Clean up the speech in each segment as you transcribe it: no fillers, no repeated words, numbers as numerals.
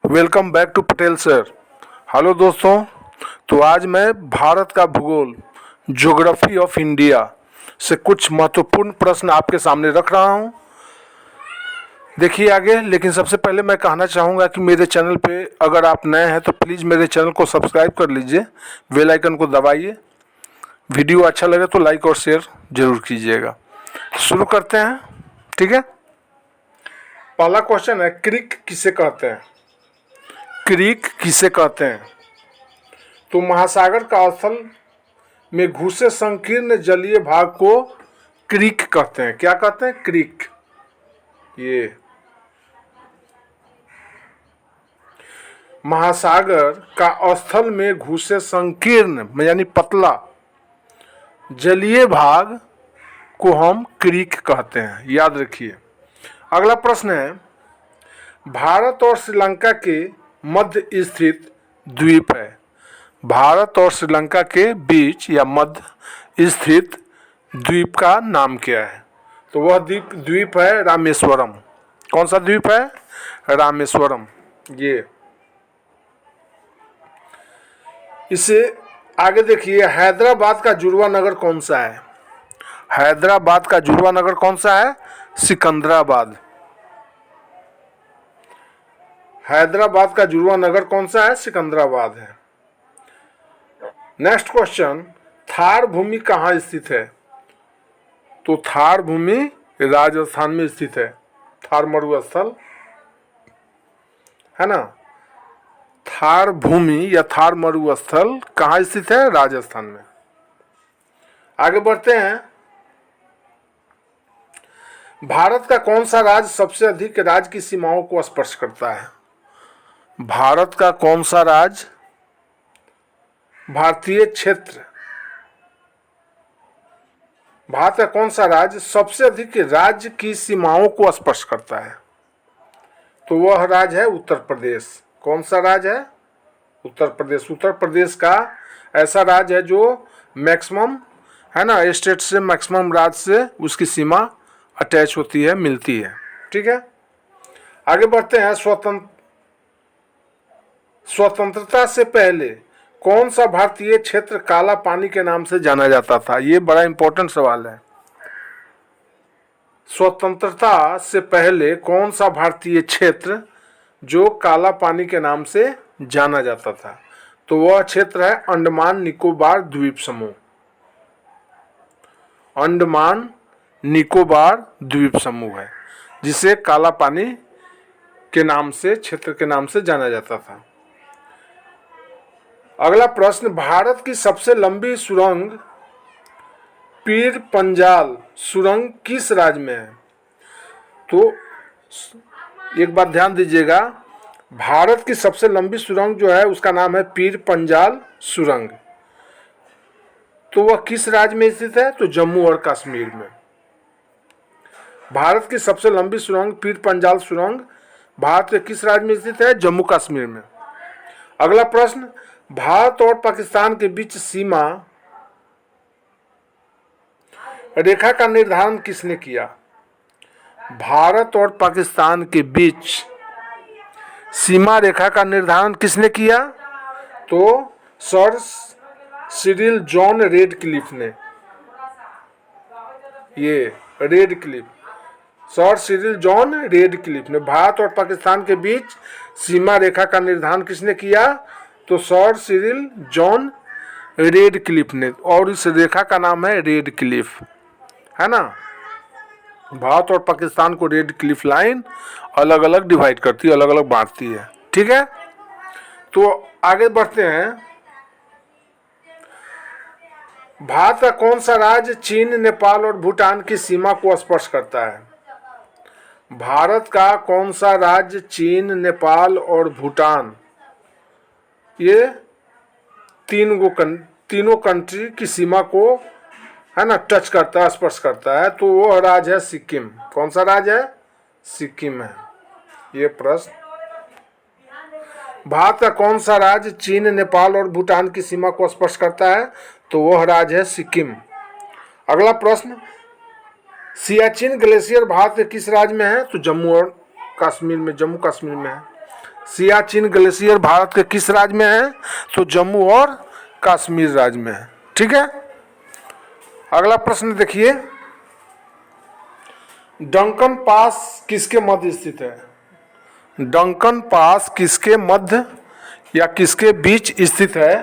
Welcome back to Patel sir. Hello दोस्तों, तो आज मैं भारत का भूगोल ज्योग्राफी ऑफ इंडिया से कुछ महत्वपूर्ण प्रश्न आपके सामने रख रहा हूं। देखिए आगे, लेकिन सबसे पहले मैं कहना चाहूँगा कि मेरे चैनल पे अगर आप नए हैं तो प्लीज़ मेरे चैनल को सब्सक्राइब कर लीजिए, बेल आइकन को दबाइए। वीडियो अच्छा लगे तो लाइक और शेयर जरूर कीजिएगा। शुरू करते हैं, ठीक है। पहला क्वेश्चन है, क्रीक किसे कहते हैं? क्रीक किसे कहते हैं? तो महासागर का स्थल में घुसे संकीर्ण जलीय भाग को क्रीक कहते हैं। क्या कहते हैं? क्रीक। ये महासागर का स्थल में घुसे संकीर्ण यानी पतला जलीय भाग को हम क्रीक कहते हैं, याद रखिए। अगला प्रश्न है, भारत और श्रीलंका के मध्य स्थित द्वीप है। भारत और श्रीलंका के बीच या मध्य स्थित द्वीप का नाम क्या है? तो वह द्वीप है रामेश्वरम। कौन सा द्वीप है? रामेश्वरम। ये इसे आगे देखिए, हैदराबाद का जुड़वा नगर कौन सा है? हैदराबाद का जुड़वा नगर कौन सा है? सिकंदराबाद। हैदराबाद का जुड़वा नगर कौन सा है? सिकंदराबाद है। नेक्स्ट क्वेश्चन, थार भूमि कहाँ स्थित है? तो थार भूमि राजस्थान में स्थित है। थार मरुस्थल है ना। थार भूमि या थार मरुस्थल कहाँ स्थित है? राजस्थान में। आगे बढ़ते हैं, भारत का कौन सा राज्य सबसे अधिक राज्य की सीमाओं को स्पर्श करता है? भारत का कौन सा राज्य भारतीय क्षेत्र भारत का कौन सा राज्य सबसे अधिक राज्य की सीमाओं को स्पर्श करता है? तो वह राज्य है उत्तर प्रदेश। कौन सा राज्य है? उत्तर प्रदेश। उत्तर प्रदेश का ऐसा राज्य है जो मैक्सिमम है ना, स्टेट से मैक्सिमम राज्य से उसकी सीमा अटैच होती है, मिलती है। ठीक है, आगे बढ़ते हैं। स्वतंत्रता से पहले कौन सा भारतीय क्षेत्र काला पानी के नाम से जाना जाता था? ये बड़ा इंपॉर्टेंट सवाल है। स्वतंत्रता से पहले कौन सा भारतीय क्षेत्र जो काला पानी के नाम से जाना जाता था? तो वह क्षेत्र है अंडमान निकोबार द्वीप समूह। अंडमान निकोबार द्वीप समूह है जिसे काला पानी के नाम से, क्षेत्र के नाम से जाना जाता था। अगला प्रश्न, भारत की सबसे लंबी सुरंग पीर पंजाल सुरंग किस राज्य में है? तो एक बात ध्यान दीजिएगा, भारत की सबसे लंबी सुरंग जो है उसका नाम है पीर पंजाल सुरंग। तो वह किस राज्य में स्थित है? तो जम्मू और कश्मीर में। भारत की सबसे लंबी सुरंग पीर पंजाल सुरंग भारत के किस राज्य में स्थित है? जम्मू कश्मीर में। अगला प्रश्न, भारत और पाकिस्तान के बीच सीमा रेखा का निर्धारण किसने किया? भारत और पाकिस्तान के बीच सीमा रेखा का निर्धारण किसने किया? तो सर सिरिल जॉन रेडक्लिफ ने। ये Radcliffe, sir Cyril John Radcliffe ने। भारत और पाकिस्तान के बीच सीमा रेखा का निर्धारण किसने किया? तो सर सिरिल जॉन रेडक्लिफ ने, और इस रेखा का नाम है रेडक्लिफ, है ना। भारत और पाकिस्तान को रेडक्लिफ लाइन अलग अलग डिवाइड करती है, अलग अलग बांटती है। ठीक है, तो आगे बढ़ते हैं। भारत का कौन सा राज्य चीन, नेपाल और भूटान की सीमा को स्पर्श करता है? भारत का कौन सा राज्य चीन, नेपाल और भूटान, ये तीनों कंट्री की सीमा को है ना टच करता है, स्पर्श करता है? तो वो राज्य है सिक्किम। कौन सा राज्य है? सिक्किम है। ये प्रश्न, भारत का कौन सा राज्य चीन, नेपाल और भूटान की सीमा को स्पर्श करता है? तो वह राज्य है सिक्किम। अगला प्रश्न, सियाचिन ग्लेशियर भारत के किस राज्य में है? तो जम्मू और कश्मीर में, जम्मू कश्मीर में है। सियाचिन ग्लेशियर भारत के किस राज्य में है? तो जम्मू और कश्मीर राज्य में है। ठीक है, अगला प्रश्न देखिए, डंकन पास किसके मध्य स्थित है? डंकन पास किसके मध्य या किसके बीच स्थित है?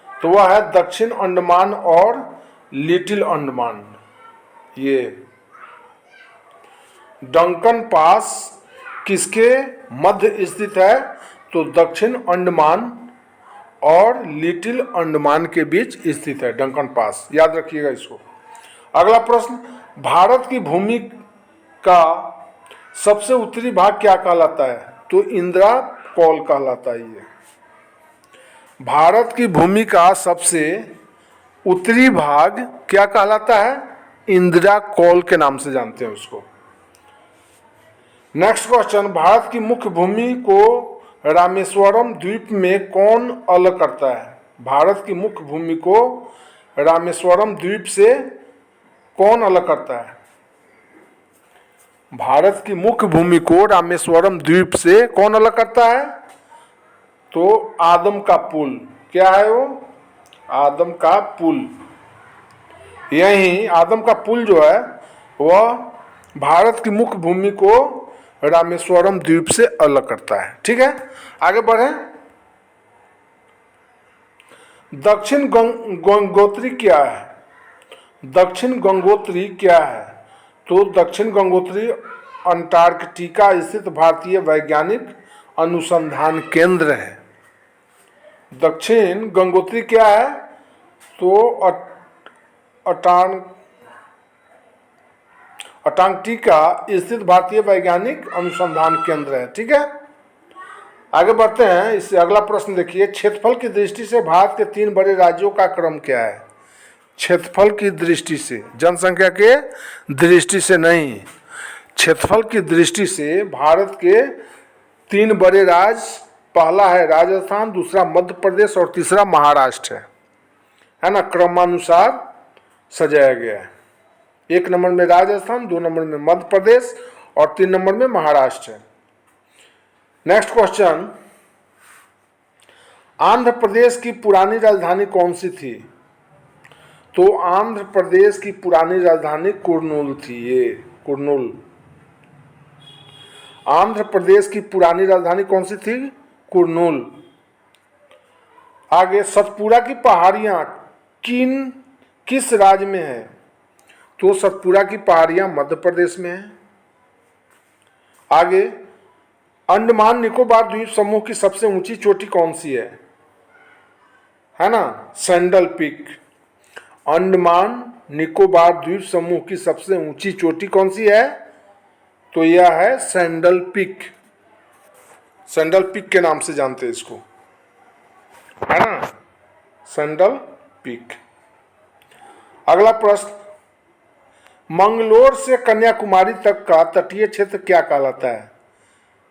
तो वह है दक्षिण अंडमान और लिटिल अंडमान। ये डंकन पास किसके मध्य स्थित है? तो दक्षिण अंडमान और लिटिल अंडमान के बीच स्थित है डंकन पास, याद रखिएगा इसको। अगला प्रश्न, भारत की भूमि का सबसे उत्तरी भाग क्या कहलाता है? तो इंदिरा कौल कहलाता है। ये भारत की भूमि का सबसे उत्तरी भाग क्या कहलाता है? इंदिरा कौल के नाम से जानते हैं उसको। नेक्स्ट क्वेश्चन, भारत की मुख्य भूमि को रामेश्वरम द्वीप में कौन अलग करता है? भारत की मुख्य भूमि को रामेश्वरम द्वीप से कौन अलग करता है? भारत की मुख्य भूमि को रामेश्वरम द्वीप से कौन अलग करता है? तो आदम का पुल। क्या है वो? आदम का पुल। यही आदम का पुल जो है वह भारत की मुख्य भूमि को रामेश्वरम द्वीप से अलग करता है। ठीक है, आगे बढ़ें। दक्षिण गंगोत्री क्या है? दक्षिण गंगोत्री क्या है? तो दक्षिण गंगोत्री अंटार्कटिका स्थित भारतीय वैज्ञानिक अनुसंधान केंद्र है। दक्षिण गंगोत्री क्या है? तो अंटार्कटिका स्थित भारतीय वैज्ञानिक अनुसंधान केंद्र है। ठीक है, आगे बढ़ते हैं। इससे अगला प्रश्न देखिए, क्षेत्रफल की दृष्टि से भारत के 3 बड़े राज्यों का क्रम क्या है? क्षेत्रफल की दृष्टि से, जनसंख्या के दृष्टि से नहीं, क्षेत्रफल की दृष्टि से भारत के 3 बड़े राज्य, पहला है राजस्थान, दूसरा मध्य प्रदेश और तीसरा महाराष्ट्र है ना, क्रमानुसार सजाया गया है। 1 नंबर में राजस्थान, 2 नंबर में मध्य प्रदेश और 3 नंबर में महाराष्ट्र है। नेक्स्ट क्वेश्चन, आंध्र प्रदेश की पुरानी राजधानी कौन सी थी? तो आंध्र प्रदेश की पुरानी राजधानी कुर्नूल थी। ये कुर्नूल। आंध्र प्रदेश की पुरानी राजधानी कौन सी थी? कुर्नूल। आगे, सतपुड़ा की पहाड़ियां किस राज्य में है? तो सतपुड़ा की पहाड़ियां मध्य प्रदेश में है। आगे, अंडमान निकोबार द्वीप समूह की सबसे ऊंची चोटी कौन सी है ना? Sandal peak. अंडमान निकोबार द्वीप समूह की सबसे ऊंची चोटी कौन सी है? तो यह है सैंडल पीक। सैंडल पीक के नाम से जानते हैं इसको, है ना, सैंडल पीक। अगला प्रश्न, मंगलोर से कन्याकुमारी तक का तटीय क्षेत्र क्या कहलाता है?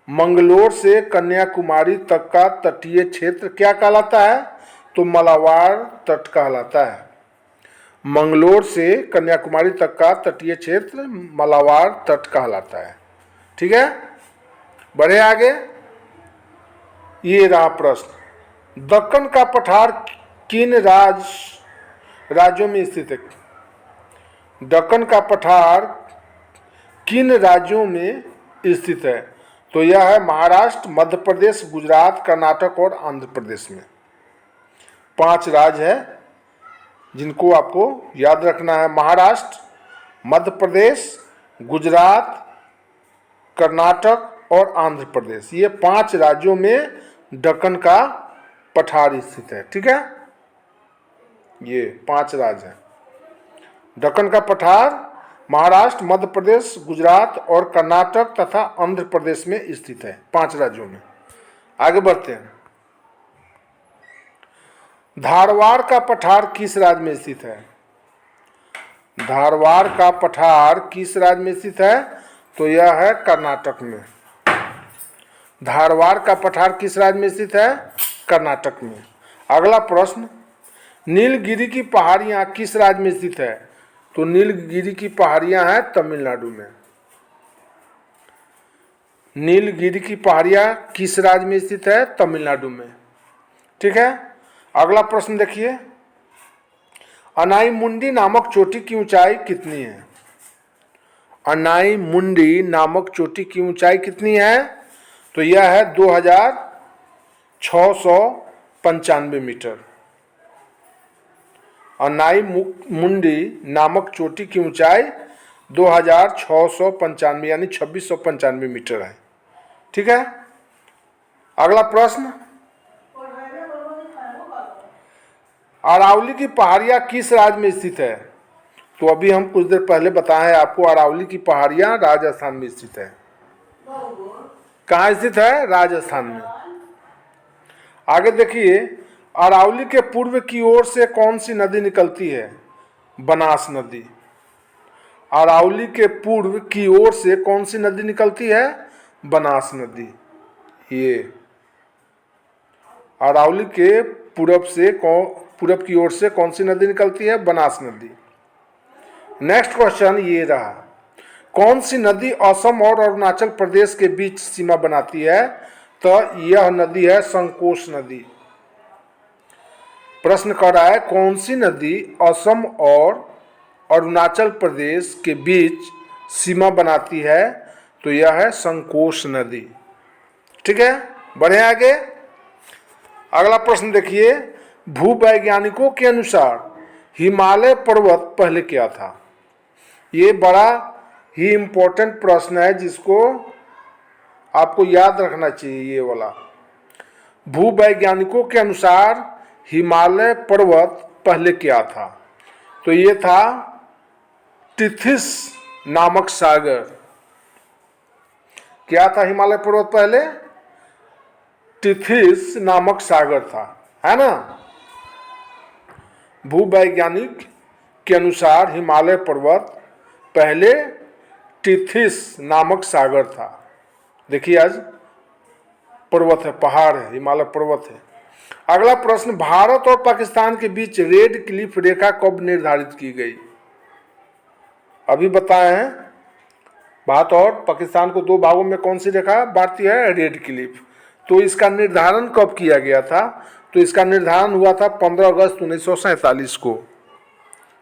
मंगलोर से कन्याकुमारी तक का तटीय क्षेत्र क्या कहलाता है? तो मलाबार तट कहलाता है। मंगलोर से कन्याकुमारी तक का तटीय क्षेत्र मलाबार तट कहलाता है। ठीक है, बढ़े आगे। ये रहा प्रश्न, दक्कन का पठार किन राज्यों में स्थित है? दक्कन का पठार किन राज्यों में स्थित है? तो यह है महाराष्ट्र, मध्य प्रदेश, गुजरात, कर्नाटक और आंध्र प्रदेश में। 5 राज्य है जिनको आपको याद रखना है, महाराष्ट्र, मध्य प्रदेश, गुजरात, कर्नाटक और आंध्र प्रदेश। ये 5 राज्यों में दक्कन का पठार स्थित है। ठीक है, ये 5 राज्य हैं। दक्कन का पठार महाराष्ट्र, मध्य प्रदेश, गुजरात और कर्नाटक तथा आंध्र प्रदेश में स्थित है, 5 राज्यों में। आगे बढ़ते हैं। धारवाड़ का पठार किस राज्य में स्थित है? धारवाड़ का पठार किस राज्य में स्थित है? तो यह है कर्नाटक में। धारवाड़ का पठार किस राज्य में स्थित है? कर्नाटक में। अगला प्रश्न, नीलगिरी की पहाड़ियां किस राज्य में स्थित है? तो नीलगिरी की पहाड़ियां हैं तमिलनाडु में। नीलगिरी की पहाड़ियाँ किस राज्य में स्थित है? तमिलनाडु में। ठीक है, अगला प्रश्न देखिए, अनाई मुंडी नामक चोटी की ऊंचाई कितनी है? अनाई मुंडी नामक चोटी की ऊंचाई कितनी है? तो यह है 2695 मीटर। अनाई मुंडी नामक चोटी की ऊंचाई 2695 यानी 2695 मीटर है। ठीक है, अगला प्रश्न, अरावली की पहाड़ियाँ किस राज्य में स्थित है? तो अभी हम कुछ देर पहले बताए आपको, अरावली की पहाड़ियाँ राजस्थान में स्थित है। कहाँ स्थित है? राजस्थान में। आगे देखिए, अरावली के पूर्व की ओर से कौन सी नदी निकलती है? बनास नदी। अरावली के पूर्व की ओर से कौन सी नदी निकलती है? बनास नदी। ये अरावली के पूरब की ओर से कौन सी नदी निकलती है? बनास नदी। नेक्स्ट क्वेश्चन ये रहा, कौन सी नदी असम और अरुणाचल प्रदेश के बीच सीमा बनाती है? तो यह नदी है संकोश नदी। प्रश्न कर रहा है, कौन सी नदी असम और अरुणाचल प्रदेश के बीच सीमा बनाती है? तो यह है संकोश नदी। ठीक है, बढ़े आगे। अगला प्रश्न देखिए, भूवैज्ञानिकों के अनुसार हिमालय पर्वत पहले क्या था? ये बड़ा ही इम्पोर्टेंट प्रश्न है जिसको आपको याद रखना चाहिए। ये वाला, भूवैज्ञानिकों के अनुसार हिमालय पर्वत पहले क्या था? तो ये था टिथिस नामक सागर। क्या था हिमालय पर्वत पहले? टिथिस नामक सागर था, है ना। भूवैज्ञानिक के अनुसार हिमालय पर्वत पहले टिथिस नामक सागर था। देखिए, आज पर्वत है, पहाड़ है, हिमालय पर्वत है। अगला प्रश्न, भारत और पाकिस्तान के बीच रेड क्लिफ रेखा कब निर्धारित की गई? अभी बताए हैं, भारत और पाकिस्तान को दो भागों में कौन सी रेखा बांटती है? Red Cliff. तो इसका निर्धारण कब किया गया था? तो इसका निर्धारण हुआ था 15 अगस्त 1947 को,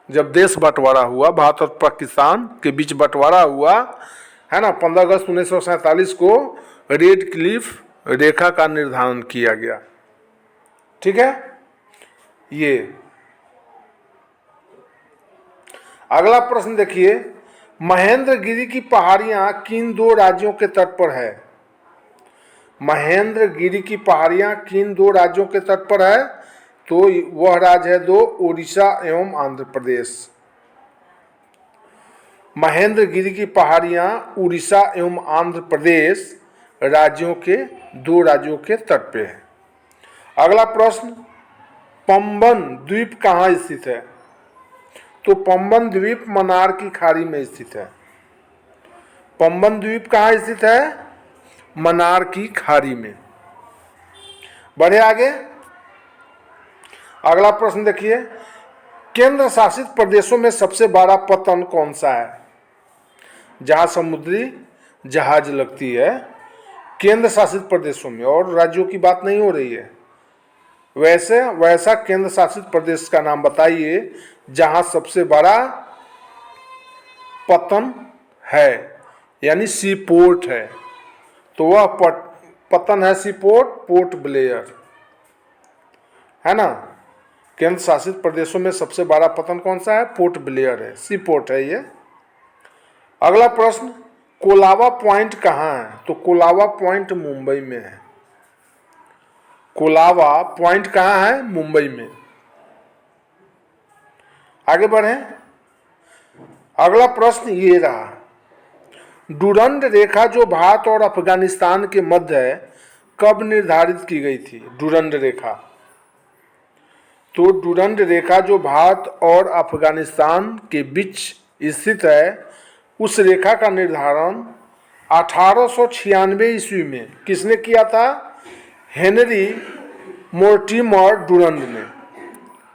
जब देश बंटवारा हुआ, भारत और पाकिस्तान के बीच बंटवारा हुआ है ना। 15 अगस्त 1947 को रेड क्लिफ रेखा का निर्धारण किया गया। ठीक है, ये अगला प्रश्न देखिए, महेंद्रगिरी की पहाड़ियां किन दो राज्यों के तट पर है? महेंद्रगिरी की पहाड़ियां किन दो राज्यों के तट पर है? तो वह राज्य है दो, उड़ीसा एवं आंध्र प्रदेश। महेंद्रगिरी की पहाड़ियां उड़ीसा एवं आंध्र प्रदेश राज्यों के तट पे है। अगला प्रश्न, पंबन द्वीप कहाँ स्थित है? तो पंबन द्वीप मन्नार की खाड़ी में स्थित है। पंबन द्वीप कहाँ स्थित है? मन्नार की खाड़ी में। बढ़े आगे। अगला प्रश्न देखिए, केंद्र शासित प्रदेशों में सबसे बड़ा पत्तन कौन सा है? जहां समुद्री जहाज लगती है, केंद्र शासित प्रदेशों में, और राज्यों की बात नहीं हो रही है। वैसा केंद्र शासित प्रदेश का नाम बताइए जहां सबसे बड़ा पत्तन है, यानी सी पोर्ट है। तो वह पत्तन है सी पोर्ट, पोर्ट ब्लेयर, है ना। केंद्र शासित प्रदेशों में सबसे बड़ा पत्तन कौन सा है? पोर्ट ब्लेयर है, सी पोर्ट है ये। अगला प्रश्न, कोलाबा पॉइंट कहाँ है? तो कोलाबा पॉइंट मुंबई में है। कोलाबा पॉइंट कहाँ है? मुंबई में। आगे बढ़े। अगला प्रश्न ये रहा, डुरंड रेखा जो भारत और अफगानिस्तान के मध्य है कब निर्धारित की गई थी? डुरंड रेखा, तो डुरंड रेखा जो भारत और अफगानिस्तान के बीच स्थित है, उस रेखा का निर्धारण 1896 ईस्वी में किसने किया था? हेनरी मोर्टिमर डुरंड ने।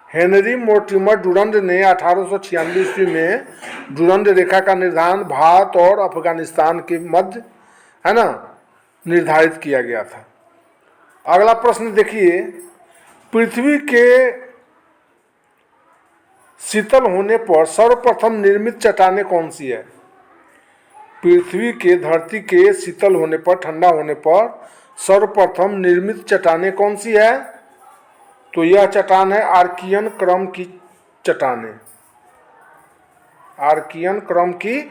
हेनरी मोर्टिमर डुरंड ने 1896 ईस्वी में डुरंड रेखा का निर्धारण भारत और अफगानिस्तान के मध्य, है ना, निर्धारित किया गया था। अगला प्रश्न देखिए, पृथ्वी के शीतल होने पर सर्वप्रथम निर्मित चट्टानें कौन सी है? पृथ्वी के धरती के शीतल होने पर, ठंडा होने पर सर्वप्रथम निर्मित चट्टानें कौन सी है? तो यह चट्टान है आर्कियन क्रम की चट्टानें। आर्कियन क्रम की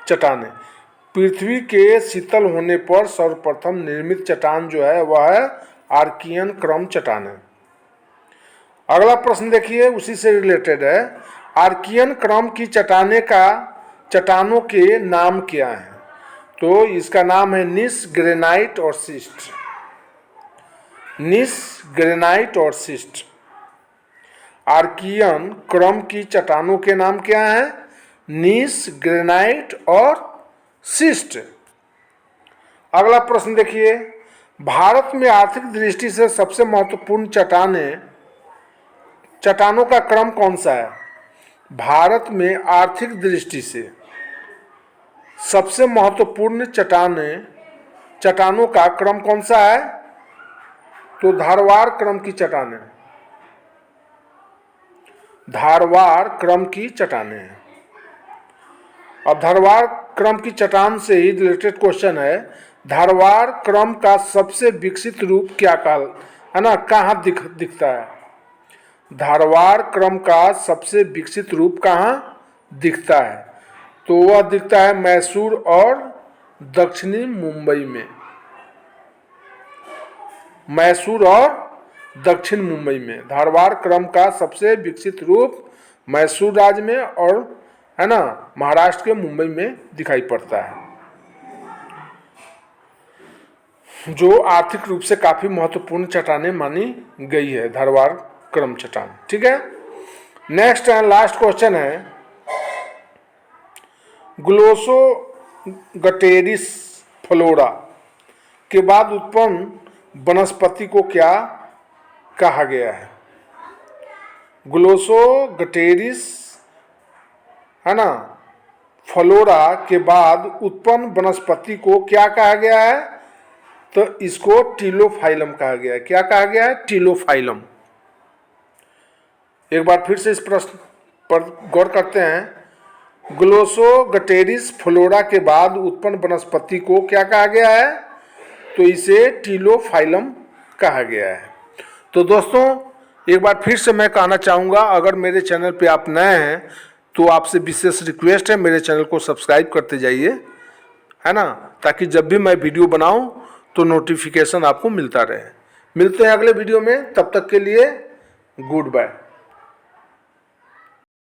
चट्टानें। पृथ्वी के शीतल होने पर सर्वप्रथम निर्मित चट्टान जो है वह है आर्कियन क्रम चट्टानें। अगला प्रश्न देखिए, उसी से रिलेटेड है। आर्कियन क्रम की चट्टानों के नाम क्या हैं? तो इसका नाम है नीस, ग्रेनाइट और सिस्ट। नीस, ग्रेनाइट और सिस्ट। आर्कियन क्रम की चट्टानों के नाम क्या हैं? नीस, ग्रेनाइट और सिस्ट। अगला प्रश्न देखिए, भारत में आर्थिक दृष्टि से सबसे महत्वपूर्ण चट्टानों का क्रम कौन सा है? भारत में आर्थिक दृष्टि से सबसे महत्वपूर्ण चट्टानों का क्रम कौन सा है? तो धारवाड़ क्रम की चट्टानें। धारवाड़ क्रम की चट्टानें हैं। अब धारवाड़ क्रम की चट्टान से ही रिलेटेड क्वेश्चन है, धारवाड़ क्रम का सबसे विकसित रूप क्या है ना, कहाँ दिखता है? धारवाड़ क्रम का सबसे विकसित रूप कहाँ दिखता है? तो वह दिखता है मैसूर और दक्षिणी मुंबई में। मैसूर और दक्षिण मुंबई में धारवाड़ क्रम का सबसे विकसित रूप मैसूर राज्य में और है ना महाराष्ट्र के मुंबई में दिखाई पड़ता है, जो आर्थिक रूप से काफी महत्वपूर्ण चट्टानें मानी गई है, धारवाड़ क्रम चट्टान। ठीक है, नेक्स्ट एंड लास्ट क्वेश्चन है, ग्लोसोगटेरिस फ्लोरा के बाद उत्पन्न वनस्पति को क्या कहा गया है? ग्लोसोगटेरिस है ना फ्लोरा के बाद उत्पन्न वनस्पति को क्या कहा गया है? तो इसको टीलोफाइलम कहा गया है। क्या कहा गया है? टीलोफाइलम। एक बार फिर से इस प्रश्न पर गौर करते हैं। ग्लोसोगटेरिस फ्लोरा के बाद उत्पन्न वनस्पति को क्या कहा गया है? तो इसे टीलोफाइलम कहा गया है। तो दोस्तों एक बार फिर से मैं कहना चाहूँगा, अगर मेरे चैनल पे आप नए हैं तो आपसे विशेष रिक्वेस्ट है, मेरे चैनल को सब्सक्राइब करते जाइए, है ना, ताकि जब भी मैं वीडियो बनाऊं तो नोटिफिकेशन आपको मिलता रहे। मिलते हैं अगले वीडियो में, तब तक के लिए गुड बाय।